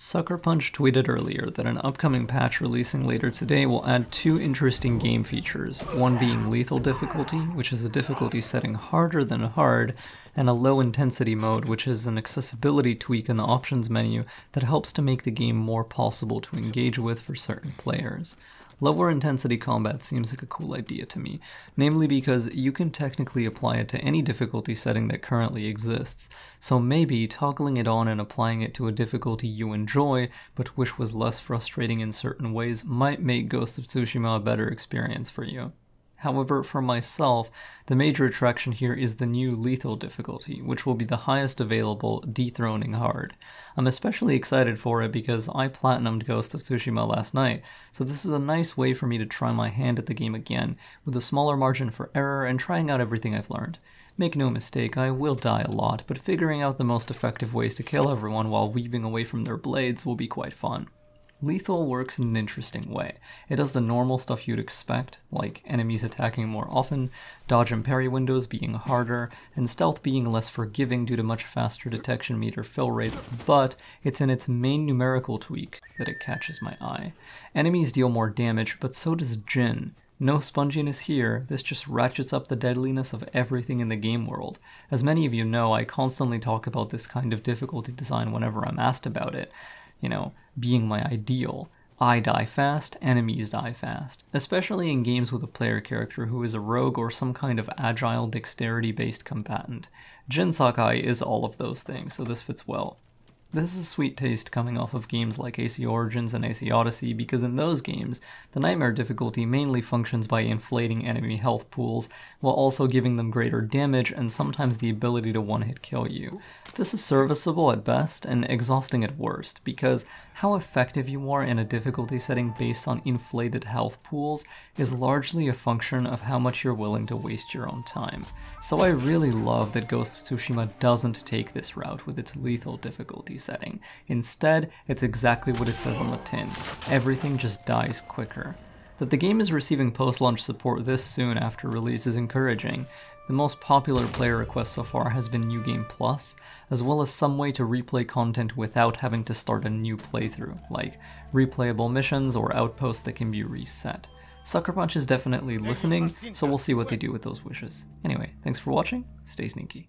Sucker Punch tweeted earlier that an upcoming patch releasing later today will add two interesting game features, one being lethal difficulty, which is a difficulty setting harder than hard, and a low intensity mode, which is an accessibility tweak in the options menu that helps to make the game more possible to engage with for certain players. Lower intensity combat seems like a cool idea to me, namely because you can technically apply it to any difficulty setting that currently exists, so maybe toggling it on and applying it to a difficulty you enjoy but wish was less frustrating in certain ways might make Ghost of Tsushima a better experience for you. However, for myself, the major attraction here is the new lethal difficulty, which will be the highest available, dethroning hard. I'm especially excited for it because I platinumed Ghost of Tsushima last night, so this is a nice way for me to try my hand at the game again, with a smaller margin for error and trying out everything I've learned. Make no mistake, I will die a lot, but figuring out the most effective ways to kill everyone while weaving away from their blades will be quite fun. Lethal works in an interesting way. It does the normal stuff you'd expect, like enemies attacking more often, dodge and parry windows being harder, and stealth being less forgiving due to much faster detection meter fill rates, but it's in its main numerical tweak that it catches my eye. Enemies deal more damage, but so does Jin. No sponginess here, this just ratchets up the deadliness of everything in the game world. As many of you know, I constantly talk about this kind of difficulty design whenever I'm asked about it. You know, being my ideal. I die fast, enemies die fast, especially in games with a player character who is a rogue or some kind of agile dexterity-based combatant. Jin Sakai is all of those things, so this fits well. This is a sweet taste coming off of games like AC Origins and AC Odyssey, because in those games, the Nightmare difficulty mainly functions by inflating enemy health pools, while also giving them greater damage and sometimes the ability to one-hit kill you. This is serviceable at best and exhausting at worst, because how effective you are in a difficulty setting based on inflated health pools is largely a function of how much you're willing to waste your own time. So I really love that Ghost of Tsushima doesn't take this route with its lethal difficulty setting. Instead, it's exactly what it says on the tin. Everything just dies quicker. That the game is receiving post-launch support this soon after release is encouraging. The most popular player request so far has been New Game Plus, as well as some way to replay content without having to start a new playthrough, like replayable missions or outposts that can be reset. Sucker Punch is definitely listening, so we'll see what they do with those wishes. Anyway, thanks for watching, stay sneaky.